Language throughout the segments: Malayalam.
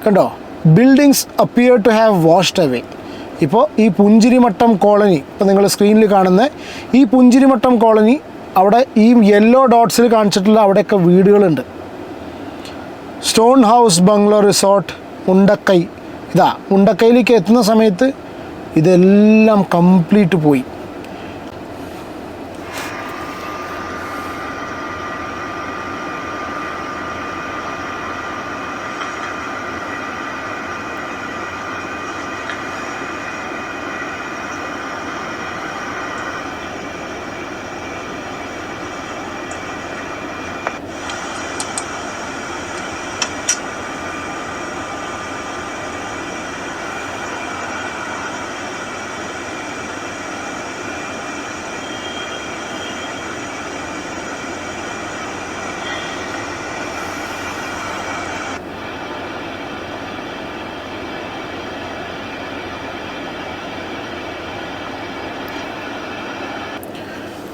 കണ്ടോ, buildings appear to have washed away. ഇപ്പോൾ ഈ പുഞ്ചിരിമട്ടം കോളനി, ഇപ്പോൾ നിങ്ങൾ സ്ക്രീനിൽ കാണുന്ന ഈ പുഞ്ചിരിമട്ടം കോളനി, അവിടെ ഈ യെല്ലോ ഡോട്ട്സിൽ കാണിച്ചിട്ടുള്ള അവിടെയൊക്കെ വീടുകളുണ്ട്. Stone house bungalow resort, Mundakkai. ഇതാ മുണ്ടക്കൈയിലേക്ക് എത്തുന്ന സമയത്ത് ഇതെല്ലാം കംപ്ലീറ്റ് പോയി.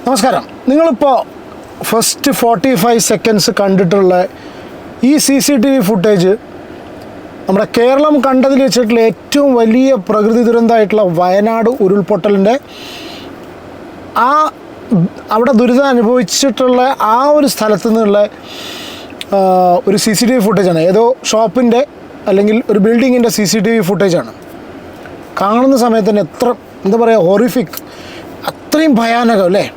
നമസ്കാരം. നിങ്ങളിപ്പോൾ ഫസ്റ്റ് 45 സെക്കൻഡ്സ് കണ്ടിട്ടുള്ള ഈ CCTV ഫുട്ടേജ് നമ്മുടെ കേരളം കണ്ടതിൽ വെച്ചിട്ടുള്ള ഏറ്റവും വലിയ പ്രകൃതി ദുരന്തമായിട്ടുള്ള വയനാട് ഉരുൾപൊട്ടലിൻ്റെ അവിടെ ദുരിതം അനുഭവിച്ചിട്ടുള്ള ആ ഒരു സ്ഥലത്തു നിന്നുള്ള ഒരു CCTV ഫുട്ടേജാണ്. ഏതോ ഷോപ്പിൻ്റെ അല്ലെങ്കിൽ ഒരു ബിൽഡിങ്ങിൻ്റെ CCTV ഫുട്ടേജാണ്. കാണുന്ന സമയത്ത് തന്നെ എത്ര എന്താ പറയുക, ഹൊറിഫിക്, അത്രയും ഭയാനകം അല്ലേ.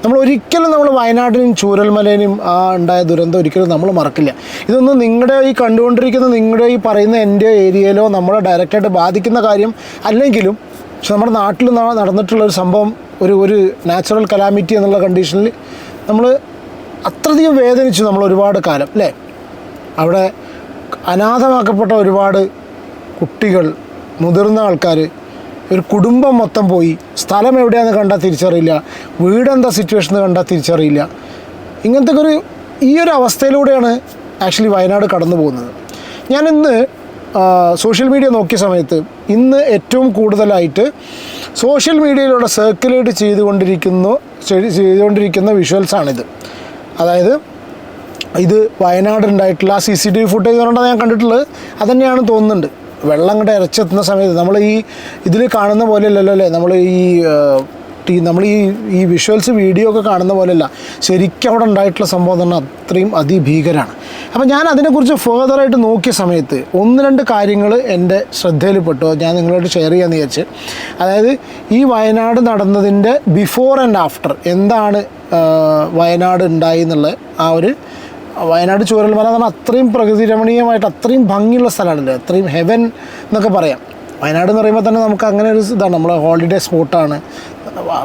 നമ്മൾ വയനാടിനും ചൂരൽമലയിലും ഉണ്ടായ ദുരന്തം ഒരിക്കലും നമ്മൾ മറക്കില്ല. ഇതൊന്നും നിങ്ങളുടെ ഈ കണ്ടുകൊണ്ടിരിക്കുന്ന, നിങ്ങളുടെ ഈ പറയുന്ന എൻ്റെ ഏരിയയിലോ നമ്മളെ ഡയറക്റ്റായിട്ട് ബാധിക്കുന്ന കാര്യം അല്ലെങ്കിലും, പക്ഷെ നമ്മുടെ നാട്ടിൽ നടന്നിട്ടുള്ളൊരു സംഭവം, ഒരു നാച്ചുറൽ കലാമിറ്റി എന്നുള്ള കണ്ടീഷനിൽ നമ്മൾ അത്രയധികം വേദനിച്ചു നമ്മൾ ഒരുപാട് കാലം അല്ലേ. അവിടെ അനാഥമാക്കപ്പെട്ട ഒരുപാട് കുട്ടികൾ, മുതിർന്ന ആൾക്കാർ, ഒരു കുടുംബം മൊത്തം പോയി. സ്ഥലം എവിടെയാണെന്ന് കണ്ടാൽ തിരിച്ചറിയില്ല, വീടെന്താ സിറ്റുവേഷൻ കണ്ടാൽ തിരിച്ചറിയില്ല. ഇങ്ങനത്തെ ഈ ഒരു അവസ്ഥയിലൂടെയാണ് ആക്ച്വലി വയനാട് കടന്നു പോകുന്നത്. ഞാനിന്ന് സോഷ്യൽ മീഡിയ നോക്കിയ സമയത്ത് ഇന്ന് ഏറ്റവും കൂടുതലായിട്ട് സോഷ്യൽ മീഡിയയിലൂടെ സർക്കുലേറ്റ് ചെയ്തുകൊണ്ടിരിക്കുന്ന വിഷ്വൽസാണിത്. അതായത് ഇത് വയനാടുണ്ടായിട്ടുള്ള ആ CCTV ഫുട്ടേജ് കൊണ്ടാണ് ഞാൻ കണ്ടിട്ടുള്ളത്. അതുതന്നെയാണ് തോന്നുന്നുണ്ട്. വെള്ളം അങ്ങോട്ട് ഇറച്ചെത്തുന്ന സമയത്ത് നമ്മൾ ഇതിൽ കാണുന്ന പോലെയല്ലല്ലോ അല്ലേ, നമ്മൾ ഈ വിഷ്വൽസ് വീഡിയോ ഒക്കെ കാണുന്ന പോലെയല്ല. ശരിക്കും അവിടെ ഉണ്ടായിട്ടുള്ള സംഭവം തന്നെ അത്രയും അതിഭീകരമാണ്. അപ്പോൾ ഞാൻ അതിനെക്കുറിച്ച് ഫേർദറായിട്ട് നോക്കിയ സമയത്ത് 1-2 കാര്യങ്ങൾ എൻ്റെ ശ്രദ്ധയിൽപ്പെട്ടു. ഞാൻ നിങ്ങളോട് ഷെയർ ചെയ്യാമെന്ന് വിചാരിച്ച്. അതായത് ഈ വയനാട് നടന്നതിൻ്റെ ബിഫോർ ആൻഡ് ആഫ്റ്റർ എന്താണ് വയനാട് ഉണ്ടായി എന്നുള്ള വയനാട് ചൂരൽമല എന്ന് പറഞ്ഞാൽ അത്രയും പ്രകൃതി രമണീയമായിട്ട് അത്രയും ഭംഗിയുള്ള സ്ഥലമാണല്ലോ, അത്രയും ഹെവൻ എന്നൊക്കെ പറയാം. വയനാട് എന്ന് പറയുമ്പോൾ തന്നെ നമുക്ക് അങ്ങനെ ഒരു ഇതാണ്, നമ്മളെ ഹോളിഡേ സ്പോട്ടാണ്.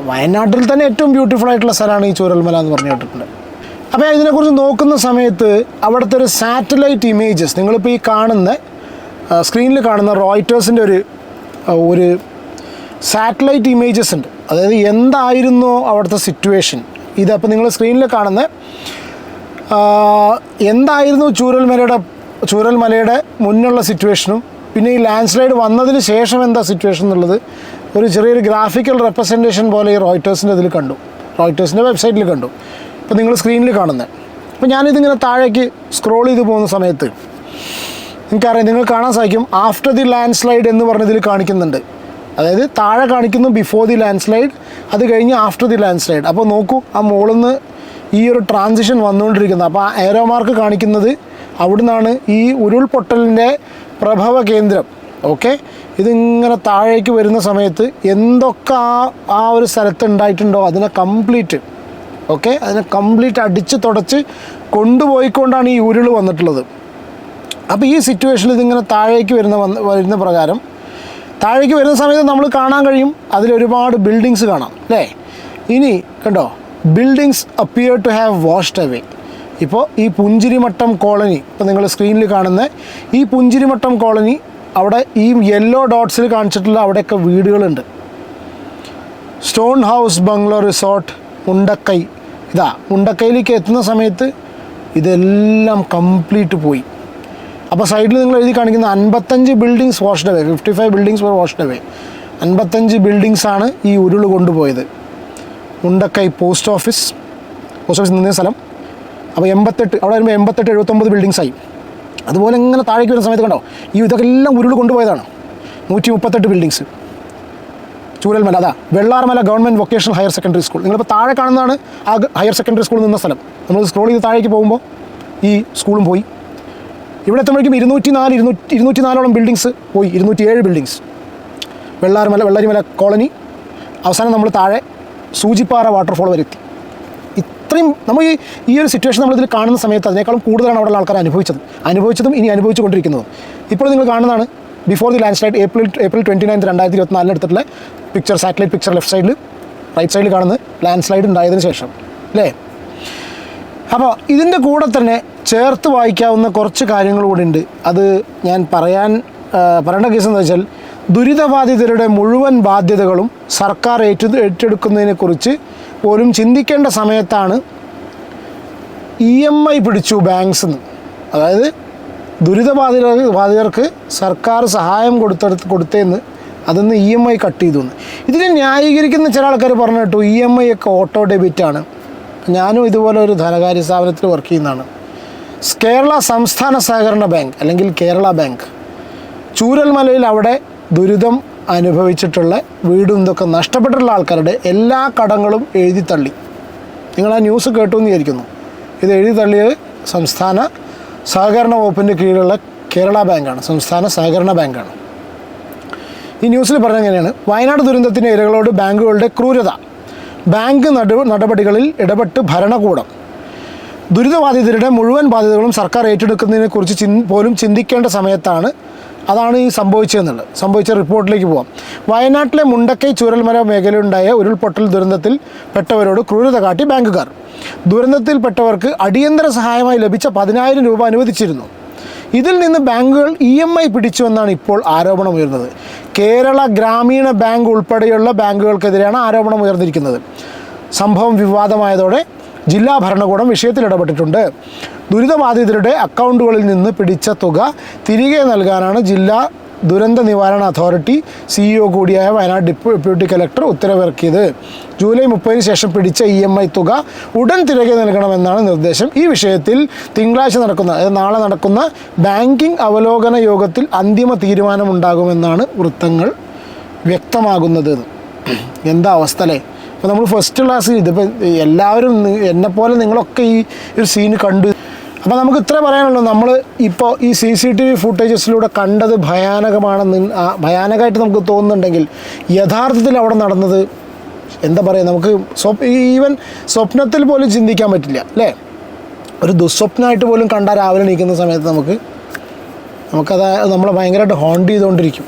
വയനാട്ടിൽ തന്നെ ഏറ്റവും ബ്യൂട്ടിഫുൾ ആയിട്ടുള്ള സ്ഥലമാണ് ഈ ചൂരൽമല എന്ന് പറഞ്ഞു കേട്ടിട്ടുണ്ട്. അപ്പോൾ ഇതിനെക്കുറിച്ച് നോക്കുന്ന സമയത്ത് അവിടുത്തെ ഒരു സാറ്റലൈറ്റ് ഇമേജസ്, നിങ്ങളിപ്പോൾ ഈ സ്ക്രീനിൽ കാണുന്ന റോയിറ്റേഴ്സിൻ്റെ ഒരു സാറ്റലൈറ്റ് ഇമേജസ് ഉണ്ട്. അതായത് എന്തായിരുന്നോ അവിടുത്തെ സിറ്റുവേഷൻ, ഇതപ്പോൾ നിങ്ങൾ സ്ക്രീനിൽ കാണുന്ന എന്തായിരുന്നു ചൂരൽമലയുടെ മുന്നുള്ള സിറ്റുവേഷനും പിന്നെ ഈ ലാൻഡ് സ്ലൈഡ് വന്നതിന് ശേഷം എന്താ സിറ്റുവേഷൻ എന്നുള്ളത് ഒരു ചെറിയൊരു ഗ്രാഫിക്കൽ റെപ്രസെൻറ്റേഷൻ പോലെ ഈ റോയിറ്റേഴ്സിൻ്റെ ഇതിൽ കണ്ടു, റോയിറ്റേഴ്സിൻ്റെ വെബ്സൈറ്റിൽ കണ്ടു. ഇപ്പോൾ നിങ്ങൾ സ്ക്രീനിൽ കാണുന്നത്. അപ്പോൾ ഞാനിതിങ്ങനെ താഴേക്ക് സ്ക്രോൾ ചെയ്ത് പോകുന്ന സമയത്ത് എനിക്കറിയാം, നിങ്ങൾ കാണാൻ സാധിക്കും ആഫ്റ്റർ ദി ലാൻഡ് സ്ലൈഡ് എന്ന് പറഞ്ഞതിൽ കാണിക്കുന്നുണ്ട്. അതായത് താഴെ കാണിക്കുന്നു ബിഫോർ ദി ലാൻഡ് സ്ലൈഡ്, അത് കഴിഞ്ഞ് ആഫ്റ്റർ ദി ലാൻഡ് സ്ലൈഡ്. അപ്പോൾ നോക്കൂ, ആ മുകളിൽ നിന്ന് ഈ ഒരു ട്രാൻസിഷൻ വന്നുകൊണ്ടിരിക്കുന്നത്. അപ്പോൾ ആ ഏരോ മാർക്ക് കാണിക്കുന്നത് അവിടുന്നാണ് ഈ ഉരുൾപൊട്ടലിൻ്റെ പ്രഭവ കേന്ദ്രം. ഓക്കെ, ഇതിങ്ങനെ താഴേക്ക് വരുന്ന സമയത്ത് എന്തൊക്കെ ആ ഒരു സ്ഥലത്ത് ഉണ്ടായിട്ടുണ്ടോ അതിനെ കംപ്ലീറ്റ് അടിച്ച് തുടച്ച് കൊണ്ടുപോയിക്കൊണ്ടാണ് ഈ ഉരുൾ വന്നിട്ടുള്ളത്. അപ്പോൾ ഈ സിറ്റുവേഷനിൽ ഇതിങ്ങനെ താഴേക്ക് വരുന്ന പ്രകാരം താഴേക്ക് വരുന്ന സമയത്ത് നമ്മൾ കാണാൻ കഴിയും അതിലൊരുപാട് ബിൽഡിങ്സ് കാണാം അല്ലേ. ഇനി കണ്ടോ, buildings appear to have washed away. ഇപ്പോൾ ഈ പുഞ്ചിരിമട്ടം കോളനി, ഇപ്പോൾ നിങ്ങൾ സ്ക്രീനിൽ കാണുന്ന ഈ പുഞ്ചിരിമട്ടം കോളനി, അവിടെ ഈ യെല്ലോ ഡോട്ട്സിൽ കാണിച്ചിട്ടുള്ള അവിടെയൊക്കെ വീടുകളുണ്ട്. Stone house bungalow resort, Mundakkai. ഇതാ മുണ്ടക്കൈയിലേക്ക് എത്തുന്ന സമയത്ത് ഇതെല്ലാം കംപ്ലീറ്റ് പോയി. അപ്പോൾ സൈഡിൽ നിങ്ങൾ എഴുതി കാണിക്കുന്ന 55 ബിൽഡിങ്സ് വാഷ്ഡ് അവേ, 55 ബിൽഡിങ്സ് വർ വാഷ്ഡ് അവേ. 55 ബിൽഡിങ്സാണ് ഈ ഉരുൾ കൊണ്ടുപോയത്. മുണ്ടക്കൈ പോസ്റ്റ് ഓഫീസ് നിന്ന സ്ഥലം. അപ്പോൾ 88, അവിടെ വരുമ്പോൾ 88-79 ബിൽഡിങ്സായി. അതുപോലെ ഇങ്ങനെ താഴേക്ക് വരുന്ന സമയത്ത് കണ്ടോ ഇതൊക്കെ എല്ലാം ഉരുൾ കൊണ്ടുപോയതാണ്. 138 ബിൽഡിങ്സ്. ചൂരൽമല, അതാ Vellarmala government vocational higher secondary school. നിങ്ങളിപ്പോൾ താഴെ കാണുന്നതാണ് ആ ഹയർ സെക്കൻഡറി സ്കൂൾ നിന്ന സ്ഥലം. നമ്മൾ സ്ക്രോൾ ചെയ്ത് താഴേക്ക് പോകുമ്പോൾ ഈ സ്കൂളും പോയി. ഇവിടെ എത്തുമ്പോഴേക്കും 204ഓളം ബിൽഡിങ്സ് പോയി. 207 ബിൽഡിങ്സ്. വെള്ളാരിമല കോളനി. അവസാനം നമ്മൾ താഴെ സൂചിപ്പാറ വാട്ടർഫോൾ വരെ എത്തി. ഇത്രയും നമ്മൾ ഈ ഒരു സിറ്റുവേഷൻ നമ്മളിതിൽ കാണുന്ന സമയത്ത് അതിനേക്കാളും കൂടുതലാണ് അവിടെ ആൾക്കാർ അനുഭവിച്ചതും ഇനി അനുഭവിച്ചുകൊണ്ടിരിക്കുന്നതും. ഇപ്പോൾ നിങ്ങൾ കാണുന്നതാണ് before the land slide April 29, 2024 എടുത്തിട്ടുള്ള പിക്ചർ, സാറ്റലൈറ്റ് പിക്ചർ. ലെഫ്റ്റ് സൈഡിൽ റൈറ്റ് സൈഡിൽ കാണുന്നത് ലാൻഡ് സ്ലൈഡ് ഉണ്ടായതിനു ശേഷം അല്ലേ. അപ്പോൾ ഇതിൻ്റെ കൂടെ തന്നെ ചേർത്ത് വായിക്കാവുന്ന കുറച്ച് കാര്യങ്ങൾ കൂടി ഉണ്ട്. അത് ഞാൻ പറയേണ്ട കേസ് എന്താ വെച്ചാൽ, ദുരിതബാധിതരുടെ മുഴുവൻ ബാധ്യതകളും സർക്കാർ ഏറ്റെടുക്കുന്നതിനെക്കുറിച്ച് പോലും ചിന്തിക്കേണ്ട സമയത്താണ് EMI പിടിച്ചു ബാങ്ക്സ് എന്ന്. അതായത് ദുരിതബാധിതർക്ക് സർക്കാർ സഹായം കൊടുത്തതെന്ന് അതിന്ന് EMI കട്ട് ചെയ്തു എന്ന്. ഇതിനെ ന്യായീകരിക്കുന്ന ചില ആൾക്കാർ പറഞ്ഞു കേട്ടു EMI ഒക്കെ ഓട്ടോ ഡെബിറ്റാണ്. ഞാനും ഇതുപോലെ ഒരു ധനകാര്യ സ്ഥാപനത്തിൽ വർക്ക് ചെയ്യുന്നതാണ്. കേരള സംസ്ഥാന സഹകരണ ബാങ്ക് അല്ലെങ്കിൽ കേരള ബാങ്ക് ചൂരൽമലയിൽ അവിടെ ദുരിതം അനുഭവിച്ചിട്ടുള്ള വീടും ഇതൊക്കെ നഷ്ടപ്പെട്ടിട്ടുള്ള ആൾക്കാരുടെ എല്ലാ കടങ്ങളും എഴുതി തള്ളി. നിങ്ങൾ ആ ന്യൂസ് കേട്ടു എന്ന് വിചാരിക്കുന്നു. ഇത് എഴുതി തള്ളിയത് സംസ്ഥാന സഹകരണ വകുപ്പിൻ്റെ കീഴിലുള്ള കേരള ബാങ്കാണ്, സംസ്ഥാന സഹകരണ ബാങ്കാണ്. ഈ ന്യൂസിൽ പറഞ്ഞെങ്ങനെയാണ്, വയനാട് ദുരന്തത്തിൻ്റെ ഇരകളോട് ബാങ്കുകളുടെ ക്രൂരത, ബാങ്ക് നടപടികളിൽ ഇടപെട്ട് ഭരണകൂടം, ദുരിതബാധിതരുടെ മുഴുവൻ ബാധ്യതകളും സർക്കാർ ഏറ്റെടുക്കുന്നതിനെക്കുറിച്ച് പോലും ചിന്തിക്കേണ്ട സമയത്താണ് അതാണ് ഈ സംഭവിച്ച റിപ്പോർട്ടിലേക്ക് പോകാം. വയനാട്ടിലെ മുണ്ടക്കൈ ചൂരൽമല മേഖലയിലുണ്ടായ ഉരുൾപൊട്ടൽ ദുരന്തത്തിൽ പെട്ടവരോട് ക്രൂരത കാട്ടി ബാങ്കുകാർ. ദുരന്തത്തിൽപ്പെട്ടവർക്ക് അടിയന്തര സഹായമായി ലഭിച്ച 10,000 രൂപ അനുവദിച്ചിരുന്നു. ഇതിൽ നിന്ന് ബാങ്കുകൾ EMI പിടിച്ചുവെന്നാണ് ഇപ്പോൾ ആരോപണമുയർന്നത്. കേരള ഗ്രാമീണ ബാങ്ക് ഉൾപ്പെടെയുള്ള ബാങ്കുകൾക്കെതിരെയാണ് ആരോപണം ഉയർന്നിരിക്കുന്നത്. സംഭവം വിവാദമായതോടെ ജില്ലാ ഭരണകൂടം വിഷയത്തിൽ ഇടപെട്ടിട്ടുണ്ട്. ദുരിതബാധിതരുടെ അക്കൗണ്ടുകളിൽ നിന്ന് പിടിച്ച തുക തിരികെ നൽകാനാണ് ജില്ലാ ദുരന്ത നിവാരണ അതോറിറ്റി CEO കൂടിയായ വയനാട് ഡെപ്യൂട്ടി കലക്ടർ ഉത്തരവിറക്കിയത്. ജൂലൈ 30-ന് ശേഷം പിടിച്ച EMI തുക ഉടൻ തിരികെ നൽകണമെന്നാണ് നിർദ്ദേശം. ഈ വിഷയത്തിൽ തിങ്കളാഴ്ച നാളെ നടക്കുന്ന ബാങ്കിംഗ് അവലോകന യോഗത്തിൽ അന്തിമ തീരുമാനമുണ്ടാകുമെന്നാണ് വൃത്തങ്ങൾ വ്യക്തമാകുന്നത്. എന്താ അവസ്ഥ അല്ലേ? അപ്പോൾ നമ്മൾ ഫസ്റ്റ് ക്ലാസ്സിൽ ഇതിപ്പോൾ എല്ലാവരും എന്നെപ്പോലെ നിങ്ങളൊക്കെ ഈ ഒരു സീന് കണ്ടു. അപ്പോൾ നമുക്ക് ഇത്ര പറയാനുള്ളൂ. നമ്മൾ ഇപ്പോൾ ഈ CCTV ഫുട്ടേജസിലൂടെ കണ്ടത് ഭയാനകമായിട്ട് നമുക്ക് തോന്നുന്നുണ്ടെങ്കിൽ യഥാർത്ഥത്തിൽ അവിടെ നടന്നത് എന്താ പറയുക, നമുക്ക് ഈവൻ സ്വപ്നത്തിൽ പോലും ചിന്തിക്കാൻ പറ്റില്ല അല്ലേ. ഒരു ദുസ്വപ്നമായിട്ട് പോലും കണ്ടാൽ രാവിലെ എണീക്കുന്ന സമയത്ത് നമുക്കത് നമ്മളെ ഭയങ്കരമായിട്ട് ഹോണ്ട് ചെയ്തുകൊണ്ടിരിക്കും.